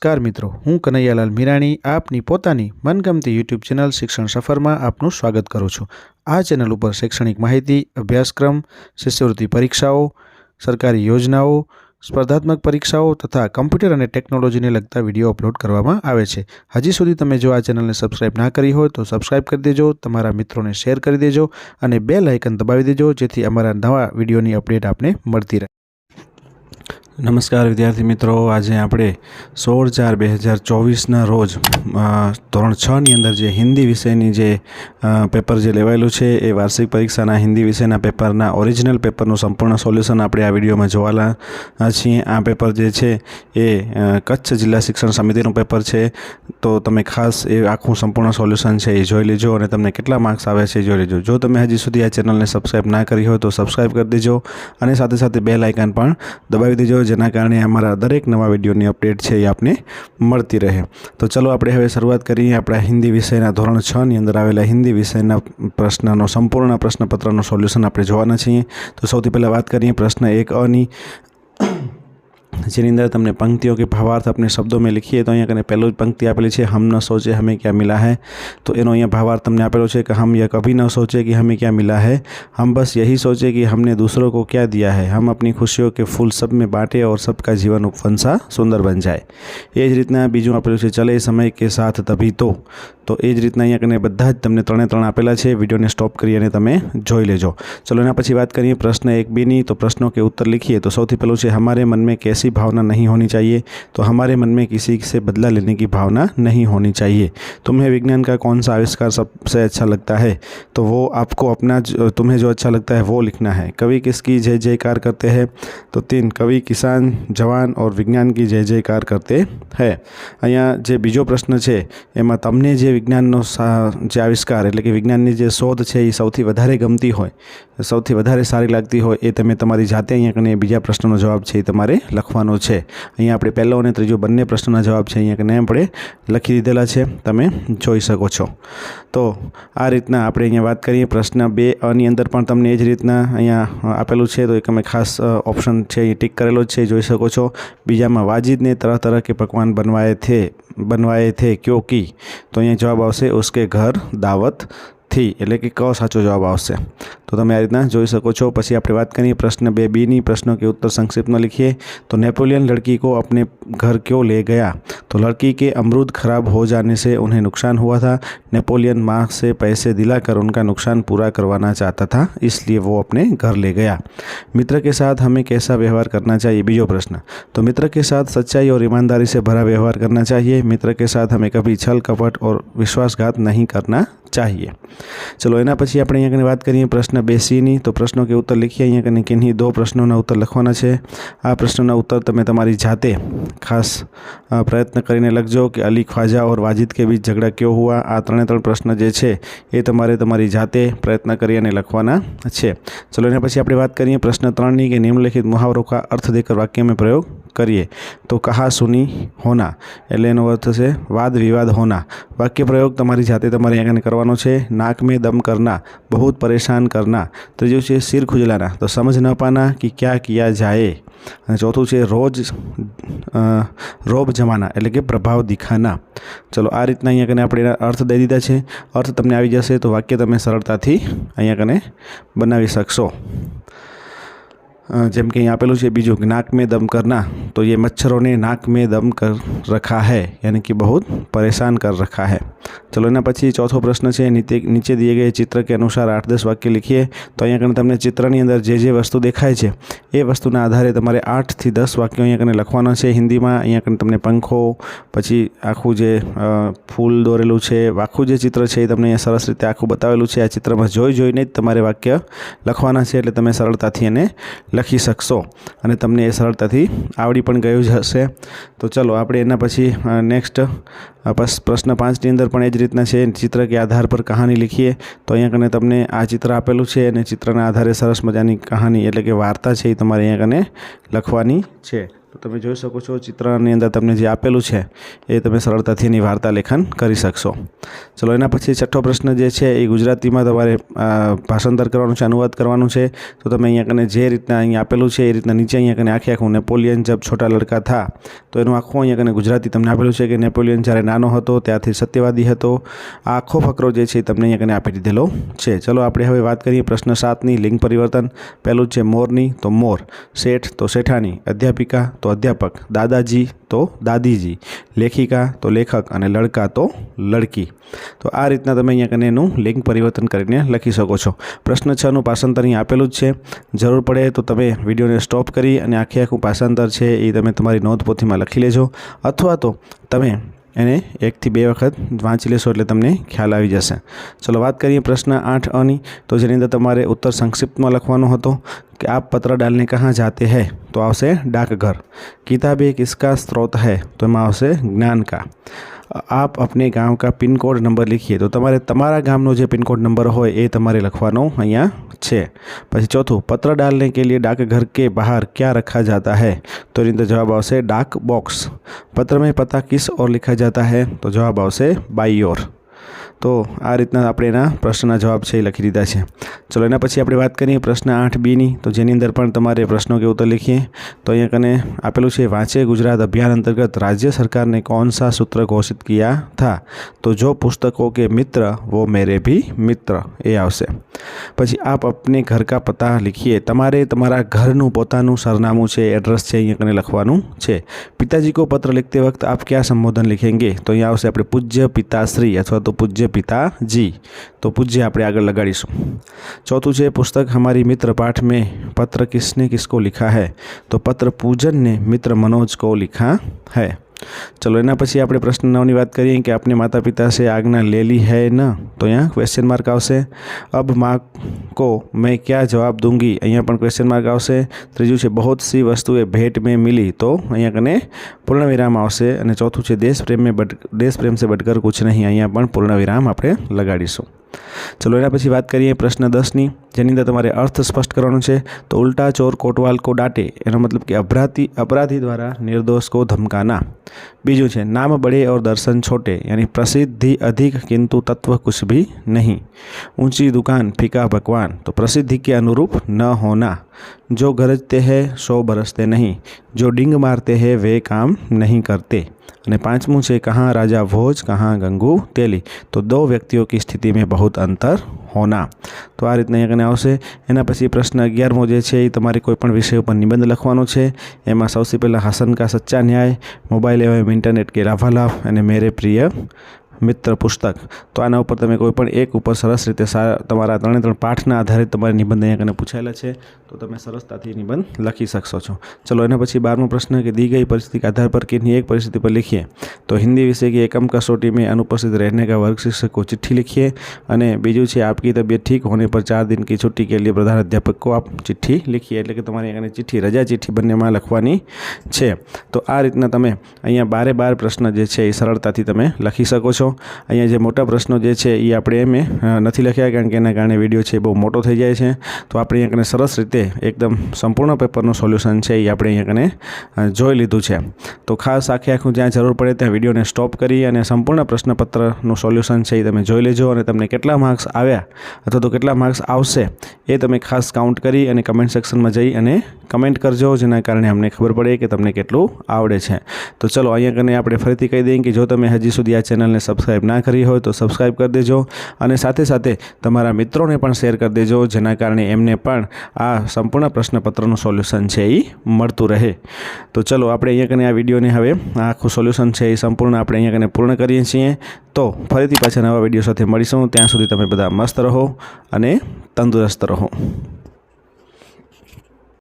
નમસ્કાર મિત્રો, હું કનૈયાલાલ મીરાણી આપની પોતાની મનગમતી યુટ્યુબ ચેનલ શિક્ષણ સફરમાં આપનું સ્વાગત કરું છું। આ ચેનલ ઉપર શૈક્ષણિક માહિતી, અભ્યાસક્રમ, શિષ્યવૃત્તિ પરીક્ષાઓ, સરકારી યોજનાઓ, સ્પર્ધાત્મક પરીક્ષાઓ તથા કમ્પ્યુટર અને ટેકનોલોજીને લગતા વિડીયો અપલોડ કરવામાં આવે છે। હજી સુધી તમે જો આ ચેનલને સબસ્ક્રાઇબ ના કરી હોય તો સબસ્ક્રાઇબ કરી દેજો, તમારા મિત્રોને શેર કરી દેજો અને બેલ આઇકન દબાવી દેજો જેથી અમારા નવા વિડીયોની અપડેટ આપને મળતી રહે। નમસ્કાર વિદ્યાર્થી મિત્રો, આજે આપણે 16/4/2024ના રોજ ધોરણ 6ની અંદર જે હિન્દી વિષયની જે પેપર જે લેવાયેલું છે એ વાર્ષિક પરીક્ષાના હિન્દી વિષયના પેપરના ઓરિજિનલ પેપરનું સંપૂર્ણ સોલ્યુશન આપણે આ વિડીયોમાં જોવાના છીએ। આ પેપર જે છે એ કચ્છ જિલ્લા શિક્ષણ સમિતિનું પેપર છે, તો તમે ખાસ એ આખું સંપૂર્ણ સોલ્યુશન છે એ જોઈ લેજો અને તમને કેટલા માર્ક્સ આવે છે એ જોઈ લેજો। જો તમે હજી સુધી આ ચેનલને સબસ્ક્રાઇબ ના કરી હોય તો સબસ્ક્રાઇબ કરી દેજો અને સાથે સાથે બેલ આઇકન પણ દબાવી દેજો, જેના કારણે અમારા દરેક નવા વિડીયોની અપડેટ છે એ આપને મળતી રહે। તો ચલો આપણે હવે શરૂઆત કરીએ આપણા હિન્દી વિષયના ધોરણ 6ની અંદર આવેલા હિન્દી વિષયના પ્રશ્નનો સંપૂર્ણ પ્રશ્નપત્રનું સોલ્યુશન આપણે જોવાના છીએ। તો સૌથી પહેલાં વાત કરીએ પ્રશ્ન 1 જેની અંદર તમને पंक्तियों के भावार्थ अपने शब्दों में लिखिए। तो अँ पहलू पंक्ति आपेली है, हम न सोचे हमें क्या मिला है। तो एनो अँ भावार्थ तमने आपेलो है कि हम यह कभी न सोचे कि हमें क्या मिला है, हम बस यही सोचे कि हमने दूसरों को क्या दिया है। हम अपनी खुशियों के फूल सब में बांटे और सबका जीवन उपवंसा सुंदर बन जाए। ए ज रीतना बीजू आपेलू है, चले समय के साथ तभी तो ए ज रीतना अँ कने बधा ज तमने त्रे त्रण आपेला है। विडियोने स्टॉप करीने तमे जोई लेजो। चलो एना पछी बात करिए प्रश्न 1b नी। तो प्रश्नों के उत्तर लिखिए। तो सौथी पहलू है, हमारे मन में कैसी भावना नहीं होनी चाहिए। तो हमारे मन में किसी से बदला लेने की भावना नहीं होनी चाहिए। तुम्हें विज्ञान का कौन सा आविष्कार सबसे अच्छा लगता है। तो वो आपको अपना तुम्हें जो अच्छा लगता है वो लिखना है। कवि किसकी जय जयकार करते हैं। तो 3 कवि किसान, जवान और विज्ञान की जय जयकार करते हैं। अहींया जे बीजो प्रश्न है एमां तमने जे विज्ञाननो जे आविष्कार એટલે કે વિજ્ઞાનની જે શોધ છે એ સૌથી વધારે ગમતી હોય, સૌથી વધારે સારી લાગતી હોય એ તમે તમારી જાતે અહીંયા કને બીજા પ્રશ્નનો જવાબ છે એ તમારે લખવાનો છે। અહીંયા આપણે પહેલો અને ત્રીજો બંને પ્રશ્નોના જવાબ છે અહીંયા કને આપણે લખી દીધેલા છે, તમે જોઈ શકો છો। તો આ રીતના આપણે અહીંયા વાત કરીએ પ્રશ્ન 2 ની અંદર પણ તમને એ જ રીતના અહીંયા આપેલું છે, તો એક અમે ખાસ ઓપ્શન છે એ ટિક કરેલો છે, જોઈ શકો છો। બીજામાં વાजिद ने तरह तरह के पकवान बनवाए थे क्योंकि। तो अँ जवाब आवशे उसके घर दावत थी, એટલે કે ક સાચો જવાબ આવશે। તો તમે આ રીતના જોઈ શકો છો। પછી આપણે વાત કરીએ प्रश्न 2b ની। प्रश्नों के उत्तर संक्षिप्त में लिखिए। तो नेपोलियन लड़की को अपने घर क्यों ले गया। तो लड़की के अमरूद खराब हो जाने से उन्हें नुकसान हुआ था। नेपोलियन माँ से पैसे दिलाकर उनका नुकसान पूरा करवाना चाहता था, इसलिए वो अपने घर ले गया। मित्र के साथ हमें कैसा व्यवहार करना चाहिए। बीजो प्रश्न, तो मित्र के साथ सच्चाई और ईमानदारी से भरा व्यवहार करना चाहिए। मित्र के साथ हमें कभी छल कपट और विश्वासघात नहीं करना चाहिए। चलो एना पछी આપણે અહીંયા કને વાત કરીએ પ્રશ્न 2c ની। તો પ્રશ્નો કે ઉત્તર લખીએ। અહીંયા કને કિन्हीं 2 પ્રશ્નોના ઉત્તર લખવાના છે। આ પ્રશ્નોના ઉત્તર તમે તમારી જાતે ખાસ પ્રયત્ન કરીને લખજો કે અલી ખ્વાજા और वाजिद के बीच झगड़ा क्यों हुआ। આ ત્રણે ત્રણ પ્રશ્ન જે છે એ તમારે તમારી જાતે પ્રયત્ન કરી અને લખવાના છે। ચલો એના પછી આપણે વાત કરીએ પ્રશ્ન 3 ની કે निम्नलिखित मुहावरों का अर्थ देकर वाक्य में प्रयोग करिए। तो कहा सुनी होना એટલે એનો અર્થ છે વાદ વિવાદ હોના। વાક્ય પ્રયોગ તમારી જાતે તમારે અહીંયા કરવાનો છે। नाक में दम करना, बहुत परेशान करना। ત્રીજું છે सिर खुजलाना, तो समझ न पाना कि क्या किया जाए। અને ચોથું છે રોબ જમાના એટલે કે પ્રભાવ દિખાના। ચલો આ રીતના અહીંયા કને આપણે અર્થ દઈ દીધા છે। અર્થ તમને આવી જશે તો વાક્ય તમે સરળતાથી અહીંયા કને બનાવી શકશો। જેમ કે यहाँ आपेलू है बीजू, नाक में दम करना। तो ये मच्छरों ने नाक में दम कर रखा है, यानी कि बहुत परेशान कर रखा है। चलो एना पछी चौथो प्रश्न है, नीचे दिए गए चित्र के अनुसार 8-10 वाक्य लिखिए। तो अँ कने तमने चित्रनी अंदर जे जे वस्तु देखाय छे ए वस्तुना आधारे तमारे 8 થી 10 वाक्यों अँ कने लखवाना छे हिंदी में। अँ कने तमने पंखो, पछी आखुं जे फूल दोरेलुं छे, आखुं जे चित्र है तमने अँ सरस रीते आखुं बतावेलुं छे। आ चित्रमां जोईने ज तमारे वाक्य लखवाना छे, એટલે તમે સરળતાથી એને લખી શકશો અને તમને એ સરળતાથી આવડી પણ ગયું જ હશે। તો ચલો આપણે એના પછી નેક્સ્ટ પ્રશ્ન 5 ની અંદર પણ એ જ રીતના છે, ચિત્ર કે આધાર પર કહાની लिखिए। તો અહીંયા કને તમને આ ચિત્ર આપેલું છે અને ચિત્રના આધારે સરસ મજાની કહાની એટલે કે વાર્તા છે એ તમારે અહીંયા કને લખવાની છે। તો તમે જોઈ શકો છો ચિત્રની અંદર તમને જે આપેલું છે એ તમે સરળતાથી એની વાર્તા લેખન કરી શકશો। ચલો એના પછી છઠ્ઠો પ્રશ્ન જે છે એ ગુજરાતીમાં તમારે ભાષાંતર કરવાનું છે, અનુવાદ કરવાનું છે। તો તમે અહીંયા કને જે રીતના અહીંયા આપેલું છે એ રીતના નીચે અહીંયા કને આખું નેપોલિયન જબ છોટા લડકા થા, તો એનું આખું અહીંયા કને ગુજરાતી તમને આપેલું છે કે નેપોલિયન જ્યારે નાનો હતો ત્યારથી સત્યવાદી હતો। આ આખો ફકરો જે છે એ તમને અહીંયા કને આપી દીધેલો છે। ચલો આપણે હવે વાત કરીએ પ્રશ્ન 7ની લિંગ પરિવર્તન। પહેલું છે મોરની તો મોર, શેઠ તો શેઠાણી, અધ્યાપિકા તો અધ્યાપક, દાદાજી તો દાદીજી, લેખિકા તો લેખક અને લડકા તો લડકી। તો આ રીતના તમે અહીંયા કને એનું લિંગ પરિવર્તન કરીને લખી શકો છો। પ્રશ્ન 6નું ભાષાંતર અહીં આપેલું જ છે, જરૂર પડે તો તમે વિડીયોને સ્ટોપ કરી અને આખું ભાષાંતર છે એ તમે તમારી નોંધપોથીમાં લખી લેજો, અથવા તો તમે એને 1 થી 2 વખત વાંચી લેશો એટલે તમને ખ્યાલ આવી જશે। ચલો વાત કરીએ પ્રશ્ન 8અની, તો જેની અંદર તમારે ઉત્તર સંક્ષિપ્તમાં લખવાનો હતો कि आप पत्र डालने कहाँ जाते हैं, तो आवशे डाकघर। किताबें किसका स्रोत है, तो एमां आवशे ज्ञान का। आप अपने गांव का पिन कोड नंबर लिखिए, तो तमारे तमारा गामनो जे पिन कोड नंबर होय ए तमारे लखवानो अहींया छे। पछी चौथुं, पत्र डालने के लिए डाकघर के बाहर क्या रखा जाता है, तो एनी अंदर जवाब आवशे डाक बॉक्स। पत्र में पता किस ओर लिखा जाता है, तो जवाब आवशे बाई ओर। तो आ रीतना આપણે એના પ્રશ્નના જવાબ છે એ લખી દીધા છે। ચલો એના પછી આપણે વાત કરીએ પ્રશ્ન 8બીની, તો જેની અંદર પણ તમારે પ્રશ્નો કે ઉત્તર લખીએ। તો અહીંયા કને આપેલું છે વાંચे गुजरात अभियान अंतर्गत राज्य सरकार ने कौन सा सूत्र घोषित किया था, तो जो पुस्तकों के मित्र वो मेरे भी मित्र ए आवशे। પછી आप अपने घर का पता लिखिए, તમારે તમારા ઘરનું પોતાનું સરનામું છે, એડ્રેસ છે અહીંયા કને લખવાનું છે। पिताजी को पत्र लिखते वक्त आप क्या संबोधन लिखेंगे, तो અહીંયા આવશે આપણે પૂજ્ય પિતાશ્રી અથવા તો પૂજ્ય पिताजी, तो पूज्य આપણે આગળ લગાડીશું। चौथું છે पुस्तक हमारी मित्र पाठ में पत्र किसने किसको लिखा है, तो पत्र पूजन ने मित्र मनोज को लिखा है। चलो एना पछी आपणे प्रश्न 9ની વાત કરીએ कि आपने माता पिता से आज्ञा ले ली है न, तो यहाँ क्वेश्चन मार्क आवशे। अब माँ को मैं क्या जवाब दूंगी, अहींया पण क्वेश्चन मार्क आवशे। त्रीजुं छे बहुत सी वस्तुएं भेंट में मिली, तो अहींया कने पूर्ण विराम आवशे। अने चौथुं छे देश प्रेम से बढ़कर कुछ नहीं, अहींया पण पूर्ण विराम आपणे लगाडीशुं। चलो एना पछी बात करिए प्रश्न 10ની, जेनी अंदर तमारे अर्थ स्पष्ट करवानो छे। तो उल्टा चोर कोटवाल को डांटे, एनो मतलब कि अपराधी द्वारा निर्दोष को धमकाना। बीजू छे नाम बड़े और दर्शन छोटे, यानी प्रसिद्धि अधिक किंतु तत्व कुछ भी नहीं। ऊंची दुकान फीका पकवान, तो प्रसिद्धि के अनुरूप न होना। जो गरजते हैं सो बरसते नहीं, जो डिंग मारते हैं वे काम नहीं करते। અને પાંચમું છે कहाँ राजा भोज कहाँ गंगू तेली, तो दो व्यक्तियों की स्थिति में बहुत अंतर होना। तो आ रीतना અહીંયા કને આવશે। એના પછી પ્રશ્ન 11મો જે છે એ તમારે કોઈ પણ વિષય ઉપર નિબંધ લખવાનો છે। એમાં સૌથી પહેલાં હસન કા સચ્ચા ન્યાય, મોબાઈલ એवं इंटरनेट के लाभालाभ અને मेरे प्रिय मित्र पुस्तक। तो आना पर तमे कोईपण एक पर सरस रीते तमारा 3 पाठना आधारित तमारे निबंध अहींया कने पूछायेला छे, तो तमे सरसताथी निबंध लखी शकशो छो। चलो एना पछी 12मो प्रश्न कि दी गई परिस्थिति के आधार पर किन्हीं एक परिस्थिति पर लिखिए। तो हिंदी विषय की एकम कसौटी में अनुपस्थित रहने का वर्ग शिक्षक को चिट्ठी लिखिए। अने बीजू छे आपकी तबीयत ठीक होने पर 4 दिन की छुट्टी के लिए प्रधान अध्यापक को आप चिट्ठी लिखिए। एटले के तमारे अहींया चिट्ठी रजा चिट्ठी बंनेमां लखवानी छे। तो आ रीतना तमे अहींया 12 प्रश्न जे छे ए सरळताथी तमे लखी शको छो। अहींया जे मोटा प्रश्नों जे छे ए आपणे एमे नथी लख्या, कारण के एना कारणे विडियो छे बहु मोटो थई जाय छे। तो आपणे अहींया कने सरस रीते एकदम संपूर्ण पेपरनुं सोल्यूशन छे ए आपणे अहींया कने जोई लीधुं छे। तो खास आखुं ज्यां जरूर पड़े त्यां विडियोने स्टॉप करी अने संपूर्ण प्रश्नपत्रनुं सोल्यूशन छे ए तमे जोई लेजो। अने तमने केटला मार्क्स आव्या अथवा तो केटला मार्क्स आवशे ए तमे खास काउंट करी अने कमेंट सेक्शनमां जई अने कमेंट करजो, जेना कारणे अमने खबर पड़े कि तमने केटलुं आवडे छे। तो चलो अहींया कने आपणे फरीथी कही दઈએ कि जो तमे हजी सुधी आ चेनलने सब्सक्राइब ना करी हो तो सब्सक्राइब कर देजो અને સાથે સાથે તમારા મિત્રોને પણ શેર કરી દેજો, જેના કારણે એમને પણ આ સંપૂર્ણ પ્રશ્નપત્રનું સોલ્યુશન છે એ મળતું રહે। તો ચલો આપણે અહીંયા કને આ વિડીયોને હવે આખું સોલ્યુશન છે એ સંપૂર્ણ આપણે અહીંયા કને પૂર્ણ કરીએ છીએ। તો ફરીથી પાછા નવા વિડીયો સાથે મળીશું, ત્યાં સુધી તમે બધા મસ્ત રહો અને તંદુરસ્ત રહો।